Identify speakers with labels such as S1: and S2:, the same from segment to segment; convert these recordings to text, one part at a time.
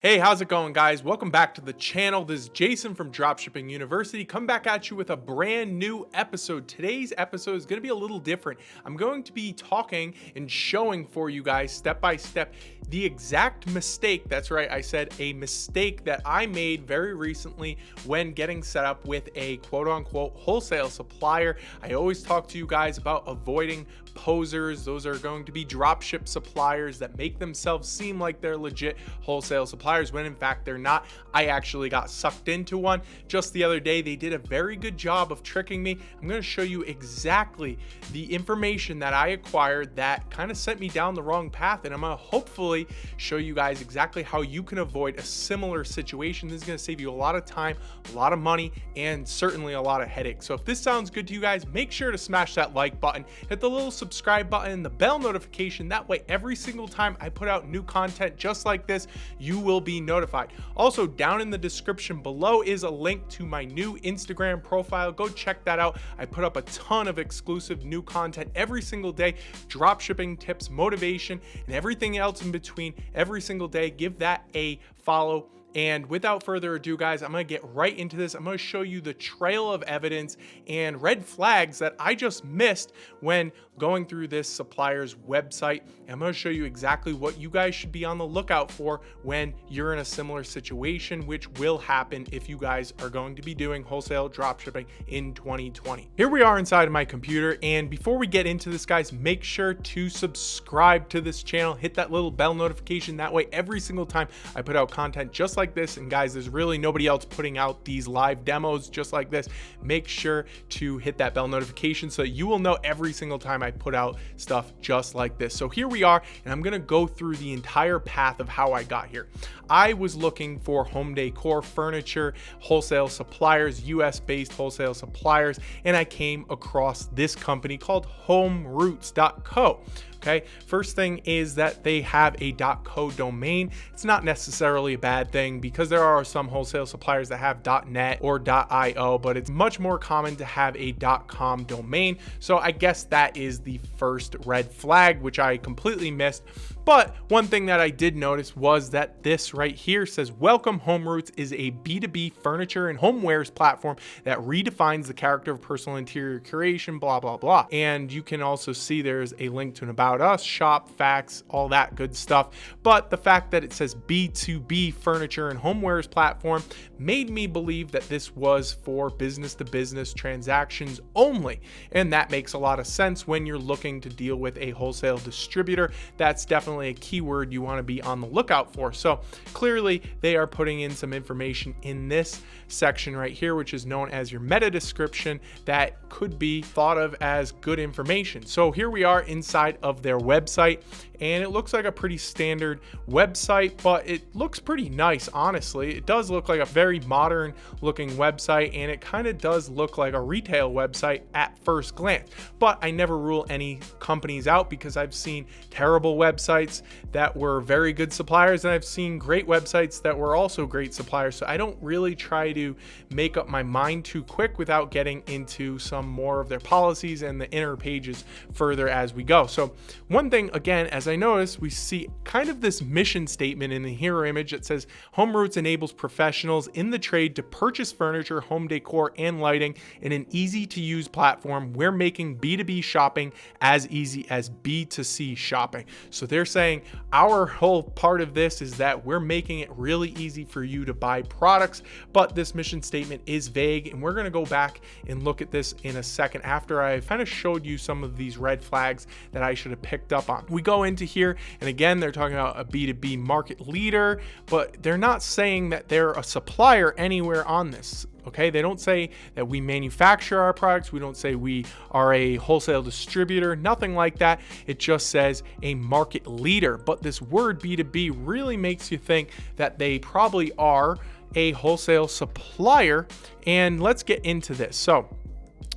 S1: Hey, how's it going, guys? Welcome back to the channel. This is Jason from Dropshipping University. Come back at you with a brand new episode. Today's episode is going to be a little different. I'm going to be talking and showing for you guys step by step the exact mistake. That's right, I said a mistake that I made very recently when getting set up with a quote-unquote wholesale supplier. I always talk to you guys about avoiding posers. Those are going to be dropship suppliers that make themselves seem like they're legit wholesale suppliers when in fact they're not. I actually got sucked into one just the other day. They did a very good job of tricking me. I'm going to show you exactly the information that I acquired that kind of sent me down the wrong path, and I'm going to hopefully show you guys exactly how you can avoid a similar situation. This is going to save you a lot of time, a lot of money, and certainly a lot of headaches. So if this sounds good to you guys, make sure to smash that like button, hit the little subscribe button and the bell notification. That way every single time I put out new content just like this, you will be notified. Also, down in the description below is a link to my new Instagram profile. Go check that out. I put up a ton of exclusive new content every single day, dropshipping tips, motivation, and everything else in between every single day. Give that a follow. And without further ado, guys, I'm going to get right into this. I'm going to show you the trail of evidence and red flags that I just missed when going through this supplier's website. And I'm going to show you exactly what you guys should be on the lookout for when you're in a similar situation, which will happen if you guys are going to be doing wholesale dropshipping in 2020. Here we are inside of my computer. And before we get into this, guys, make sure to subscribe to this channel. Hit that little bell notification. That way, every single time I put out content just like this, and guys, there's really nobody else putting out these live demos just like this, make sure to hit that bell notification so you will know every single time I put out stuff just like this. So here we are, and I'm gonna go through the entire path of how I got here. I was looking for home decor, furniture, wholesale suppliers, US-based wholesale suppliers, and I came across this company called homeroots.co. Okay, first thing is that they have a .co domain. It's not necessarily a bad thing because there are some wholesale suppliers that have .net or .io, but it's much more common to have a .com domain. So I guess that is the first red flag, which I completely missed. But one thing that I did notice was that this right here says, "Welcome, HomeRoots is a B2B furniture and homewares platform that redefines the character of personal interior curation, blah, blah, blah." And you can also see there's a link to an About Us, shop, facts, all that good stuff. But the fact that it says B2B furniture and homewares platform made me believe that this was for business to business transactions only. And that makes a lot of sense when you're looking to deal with a wholesale distributor. That's definitely a keyword you want to be on the lookout for. So clearly they are putting in some information in this section right here, which is known as your meta description, that could be thought of as good information. So here we are inside of their website, and it looks like a pretty standard website, but it looks pretty nice, honestly. It does look like a very modern looking website, and it kind of does look like a retail website at first glance. But I never rule any companies out because I've seen terrible websites that were very good suppliers, and I've seen great websites that were also great suppliers. So I don't really try to make up my mind too quick without getting into some more of their policies and the inner pages further as we go. So one thing, again, as I noticed, we see kind of this mission statement in the hero image that says HomeRoots enables professionals in the trade to purchase furniture, home decor, and lighting in an easy to use platform. We're making B2B shopping as easy as B2C shopping. So they're saying our whole part of this is that we're making it really easy for you to buy products, but this mission statement is vague, and we're going to go back and look at this in a second after I kind of showed you some of these red flags that I should have picked up on. We go into here, and again, they're talking about a B2B market leader, but they're not saying that they're a supplier anywhere on this. Okay, they don't say that we manufacture our products. We don't say we are a wholesale distributor, nothing like that. It just says a market leader. But this word B2B really makes you think that they probably are a wholesale supplier. And let's get into this. So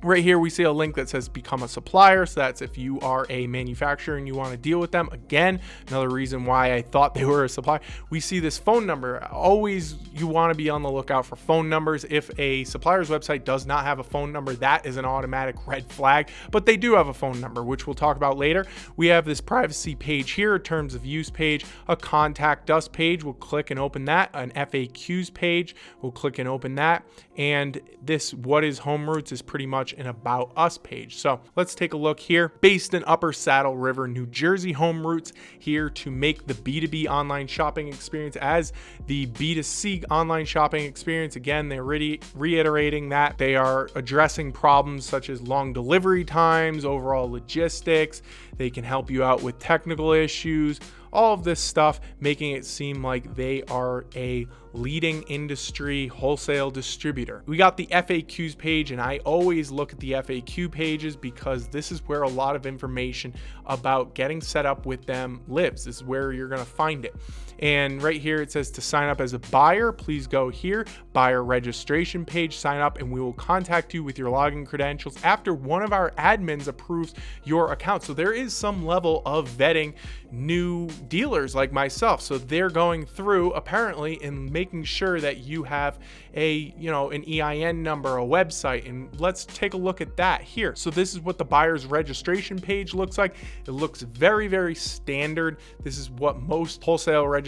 S1: Right here, we see a link that says become a supplier. So that's if you are a manufacturer and you want to deal with them. Again, another reason why I thought they were a supplier. We see this phone number. Always, you want to be on the lookout for phone numbers. If a supplier's website does not have a phone number, that is an automatic red flag, but they do have a phone number, which we'll talk about later. We have this privacy page here, a terms of use page, a contact us page. We'll click and open that. An FAQs page. We'll click and open that. And this what is Home Routes is pretty much an about us page. So let's take a look here. Based in Upper Saddle River, New Jersey, Home Routes here to make the B2B online shopping experience as the B2C online shopping experience. Again, they're reiterating that they are addressing problems such as long delivery times, overall logistics. They can help you out with technical issues, all of this stuff, making it seem like they are a leading industry wholesale distributor. We got the FAQs page, and I always look at the FAQ pages because this is where a lot of information about getting set up with them lives. This is where you're going to find it. And right here it says to sign up as a buyer, please go here, buyer registration page, sign up, and we will contact you with your login credentials after one of our admins approves your account. So there is some level of vetting new dealers like myself. So they're going through apparently and making sure that you have a, an EIN number, a website, and let's take a look at that here. So this is what the buyer's registration page looks like. It looks very, very standard. This is what most wholesale registration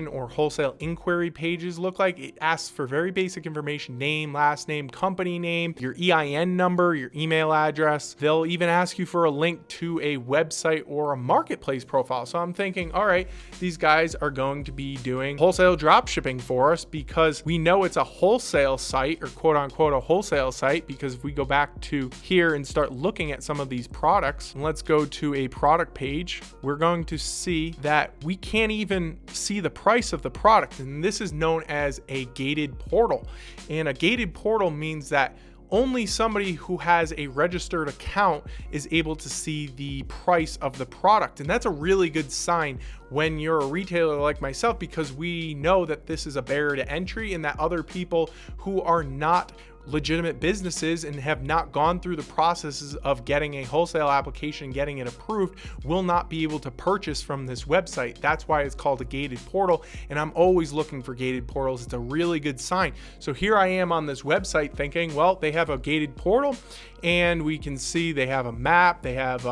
S1: or wholesale inquiry pages look like. It asks for very basic information: name, last name, company name, your EIN number, your email address. They'll even ask you for a link to a website or a marketplace profile. So I'm thinking, all right, these guys are going to be doing wholesale drop shipping for us because we know it's a wholesale site, or quote unquote a wholesale site, because if we go back to here and start looking at some of these products, and let's go to a product page, we're going to see that we can't even see the price of the product. And this is known as a gated portal. And a gated portal means that only somebody who has a registered account is able to see the price of the product. And that's a really good sign when you're a retailer like myself, because we know that this is a barrier to entry and that other people who are not legitimate businesses and have not gone through the processes of getting a wholesale application, getting it approved, will not be able to purchase from this website. That's why it's called a gated portal. And I'm always looking for gated portals. It's a really good sign. So here I am on this website thinking, well, they have a gated portal, and we can see they have a map. They have,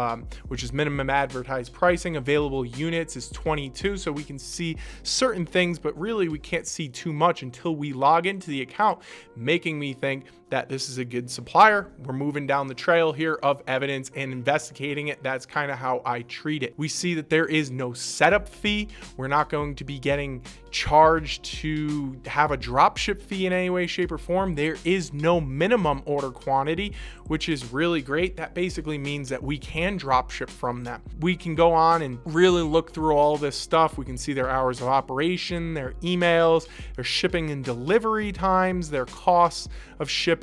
S1: which is minimum advertised pricing. Available units is 22. So we can see certain things, but really we can't see too much until we log into the account, making me think that this is a good supplier. We're moving down the trail here of evidence and investigating it. That's kind of how I treat it. We see that there is no setup fee. We're not going to be getting charged to have a dropship fee in any way, shape, or form. There is no minimum order quantity, which is really great. That basically means that we can dropship from them. We can go on and really look through all this stuff. We can see their hours of operation, their emails, their shipping and delivery times, their costs of shipping.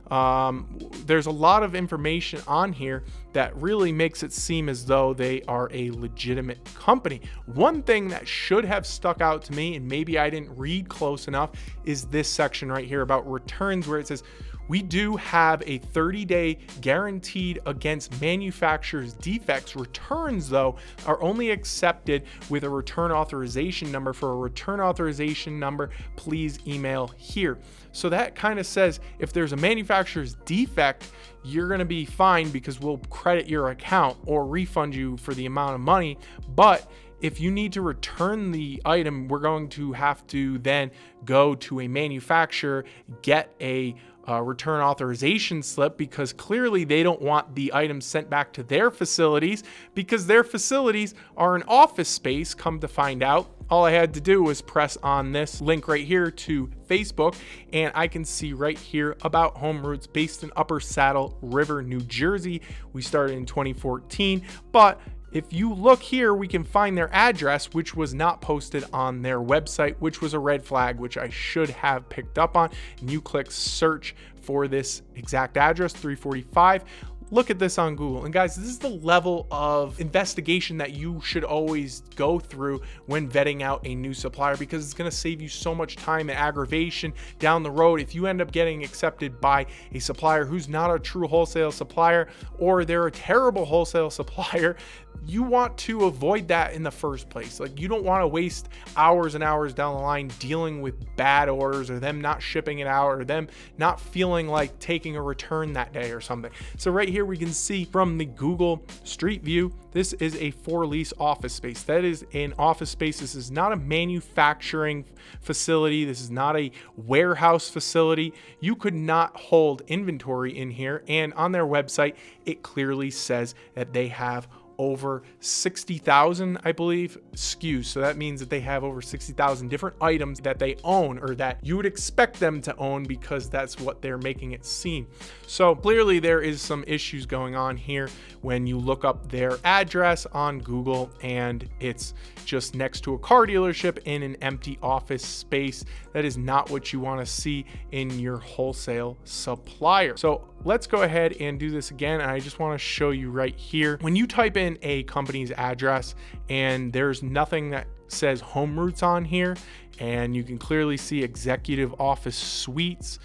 S1: There's a lot of information on here that really makes it seem as though they are a legitimate company. One thing that should have stuck out to me, and maybe I didn't read close enough, is this section right here about returns, where it says, we do have a 30-day guaranteed against manufacturer's defects. Returns, though, are only accepted with a return authorization number. For a return authorization number, please email here. So that kind of says if there's a manufacturer's defect, you're going to be fine because we'll credit your account or refund you for the amount of money. But if you need to return the item, we're going to have to then go to a manufacturer, get a return authorization slip, because clearly they don't want the items sent back to their facilities, because their facilities are an office space. Come to find out, all I had to do was press on this link right here to Facebook, and I can see right here about Home Routes, based in Upper Saddle River, New Jersey. We started in 2014, but if you look here, we can find their address, which was not posted on their website, which was a red flag, which I should have picked up on. And you click search for this exact address, 345. look at this on Google. And guys, this is the level of investigation that you should always go through when vetting out a new supplier, because it's going to save you so much time and aggravation down the road if you end up getting accepted by a supplier who's not a true wholesale supplier, or they're a terrible wholesale supplier. You want to avoid that in the first place. Like, you don't want to waste hours and hours down the line dealing with bad orders, or them not shipping it out, or them not feeling like taking a return that day or something. So right here we can see from the Google Street View, this is a for lease office space. That is an office space. This is not a manufacturing facility. This is not a warehouse facility. You could not hold inventory in here. And on their website, it clearly says that they have over 60,000, I believe, SKUs. So that means that they have over 60,000 different items that they own, or that you would expect them to own, because that's what they're making it seem. So clearly there is some issues going on here when you look up their address on Google, and it's just next to a car dealership in an empty office space. That is not what you want to see in your wholesale supplier. So let's go ahead and do this again. And I just want to show you right here, when you type in a company's address and there's nothing that says home routes on here, and you can clearly see executive office suites,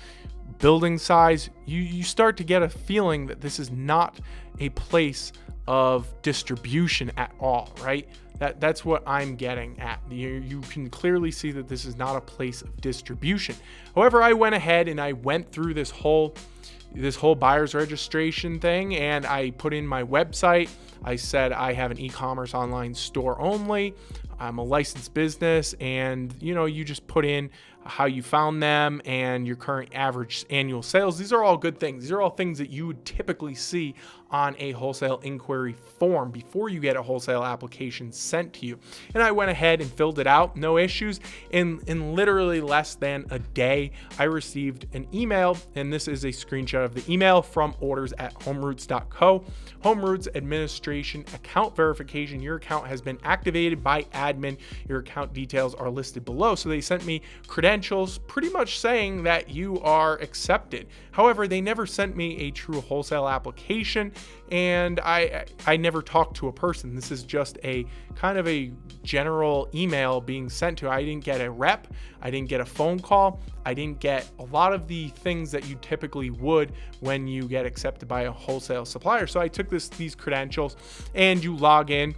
S1: building size, you start to get a feeling that this is not a place of distribution at all, right? That's what I'm getting at. You can clearly see that this is not a place of distribution. However, I went ahead and I went through this whole buyer's registration thing, and I put in my website. I said I have an e-commerce online store only. I'm a licensed business, and you just put in how you found them and your current average annual sales. These are all good things. These are all things that you would typically see on a wholesale inquiry form before you get a wholesale application sent to you. And I went ahead and filled it out, no issues. In literally less than a day, I received an email, and this is a screenshot of the email from orders@homeroutes.co. Homeroutes administration account verification. Your account has been activated by admin. Your account details are listed below. So they sent me credentials pretty much saying that you are accepted. However, they never sent me a true wholesale application, and I never talked to a person. This is just a kind of a general email being sent to. I didn't get a rep. I didn't get a phone call. I didn't get a lot of the things that you typically would when you get accepted by a wholesale supplier. So I took these credentials, and you log in.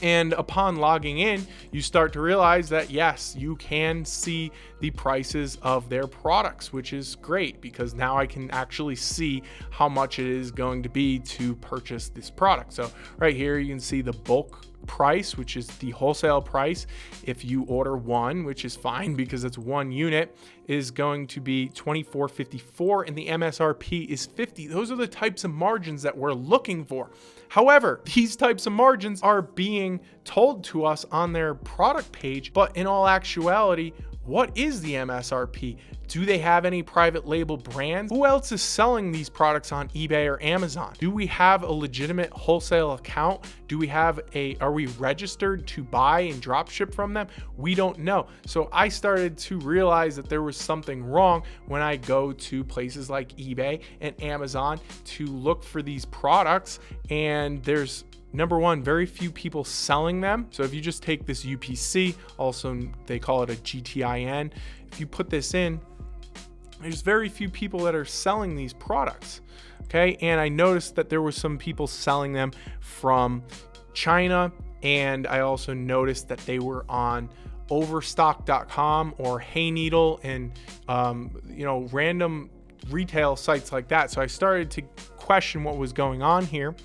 S1: And upon logging in, you start to realize that yes, you can see the prices of their products, which is great, because now I can actually see how much it is going to be to purchase this product. So right here, you can see the bulk price, which is the wholesale price. If you order one, which is fine because it's one unit, is going to be $24.54, and the MSRP is $50. Those are the types of margins that we're looking for. However, these types of margins are being told to us on their product page, but in all actuality, what is the MSRP? Do they have any private label brands? Who else is selling these products on eBay or Amazon? Do we have a legitimate wholesale account? Are we registered to buy and drop ship from them? We don't know. So I started to realize that there was something wrong when I go to places like eBay and Amazon to look for these products, and there's number one, very few people selling them. So if you just take this UPC, also they call it a GTIN, if you put this in, there's very few people that are selling these products. Okay, and I noticed that there were some people selling them from China, and I also noticed that they were on overstock.com or Hayneedle and random retail sites like that. So I started to question what was going on here.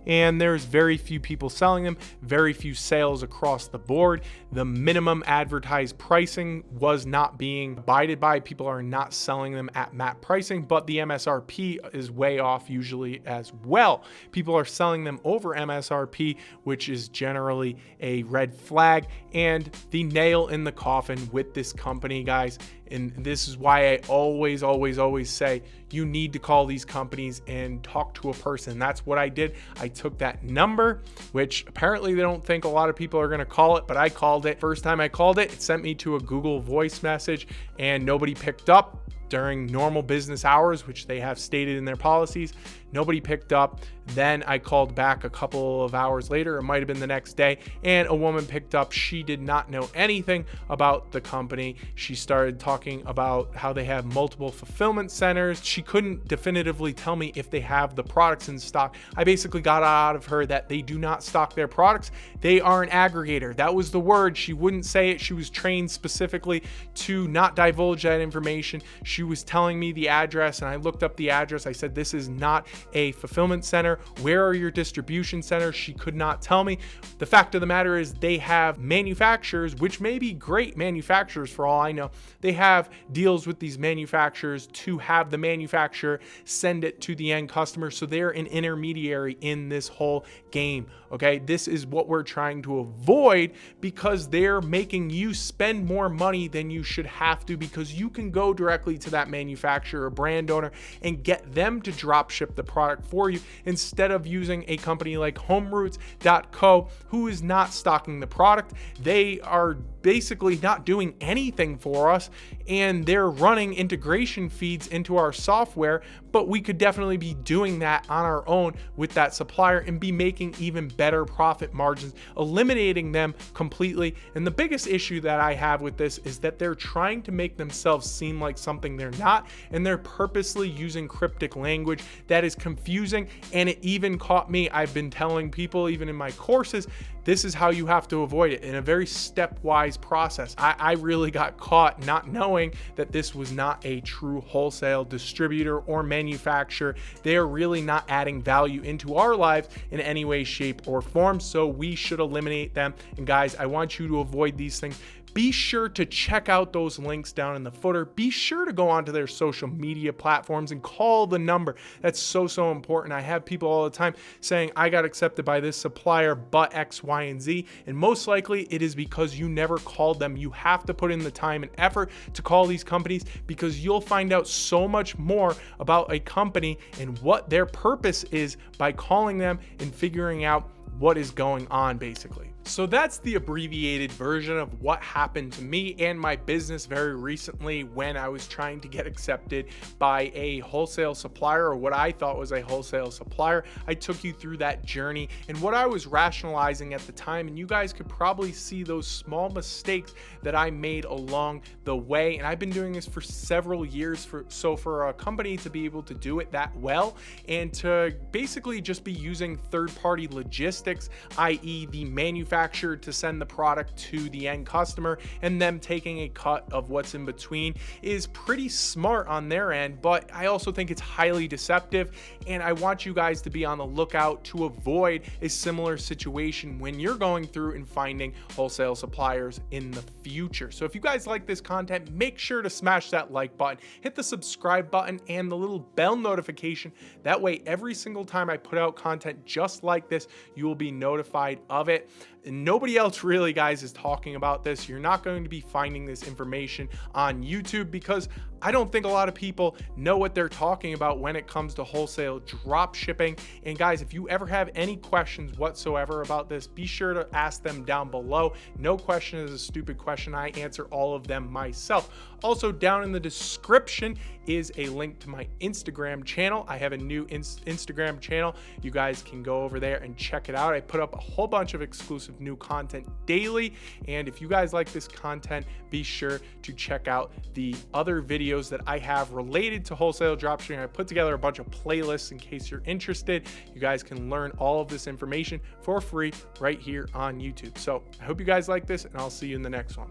S1: And there's very few people selling them, very few sales across the board. The minimum advertised pricing was not being abided by. People are not selling them at MAP pricing, but the MSRP is way off usually as well. People are selling them over MSRP, which is generally a red flag and the nail in the coffin with this company, guys. And this is why I always say you need to call these companies and talk to a person. That's what I did. I took that number, which apparently they don't think a lot of people are going to call it, but I called it. First time I called it, it sent me to a Google voice message, and nobody picked up during normal business hours, which they have stated in their policies. Nobody picked up. Then I called back a couple of hours later, it might have been the next day, and a woman picked up. She did not know anything about the company. She started talking about how they have multiple fulfillment centers. She couldn't definitively tell me if they have the products in stock. I basically got out of her that they do not stock their products. They are an aggregator. That was the word. She wouldn't say it. She was trained specifically to not divulge that information. She was telling me the address, and I looked up the address. I said, this is not a fulfillment center. Where are your distribution centers? She could not tell me. The fact of the matter is they have manufacturers, which may be great manufacturers for all I know. They have deals with these manufacturers to have the manufacturer send it to the end customer. So they're an intermediary in this whole game. Okay, this is what we're trying to avoid, because they're making you spend more money than you should have to, because you can go directly to that manufacturer or brand owner and get them to drop ship the product for you, instead of using a company like homeroots.co, who is not stocking the product. They are basically not doing anything for us, and they're running integration feeds into our software, but we could definitely be doing that on our own with that supplier and be making even better profit margins, eliminating them completely. And the biggest issue that I have with this is that they're trying to make themselves seem like something they're not, and they're purposely using cryptic language that is confusing. And it even caught me. I've been telling people, even in my courses, this is how you have to avoid it in a very stepwise process. I really got caught not knowing that this was not a true wholesale distributor or manufacturer. They are really not adding value into our lives in any way, shape, or form. So we should eliminate them. And guys, I want you to avoid these things. Be sure to check out those links down in the footer. Be sure to go onto their social media platforms and call the number. That's so important. I have people all the time saying, I got accepted by this supplier, but X, Y, and Z. And most likely it is because you never called them. You have to put in the time and effort to call these companies, because you'll find out so much more about a company and what their purpose is by calling them and figuring out what is going on, basically. So that's the abbreviated version of what happened to me and my business very recently when I was trying to get accepted by a wholesale supplier, or what I thought was a wholesale supplier. I took you through that journey and what I was rationalizing at the time, and you guys could probably see those small mistakes that I made along the way. And I've been doing this for several years. So for a company to be able to do it that well, and to basically just be using third-party logistics, i.e. the manufacturer to send the product to the end customer and them taking a cut of what's in between, is pretty smart on their end. But I also think it's highly deceptive, and I want you guys to be on the lookout to avoid a similar situation when you're going through and finding wholesale suppliers in the future. So if you guys like this content, make sure to smash that like button, hit the subscribe button and the little bell notification. That way every single time I put out content just like this, you will be notified of it. And nobody else really, guys, is talking about this. You're not going to be finding this information on YouTube, because I don't think a lot of people know what they're talking about when it comes to wholesale drop shipping. And guys, if you ever have any questions whatsoever about this, be sure to ask them down below. No question is a stupid question. I answer all of them myself. Also, down in the description is a link to my Instagram channel. I have a new Instagram channel. You guys can go over there and check it out. I put up a whole bunch of exclusive new content daily. And if you guys like this content, be sure to check out the other videos that I have related to wholesale dropshipping. I put together a bunch of playlists in case you're interested. You guys can learn all of this information for free right here on YouTube. So I hope you guys like this, and I'll see you in the next one.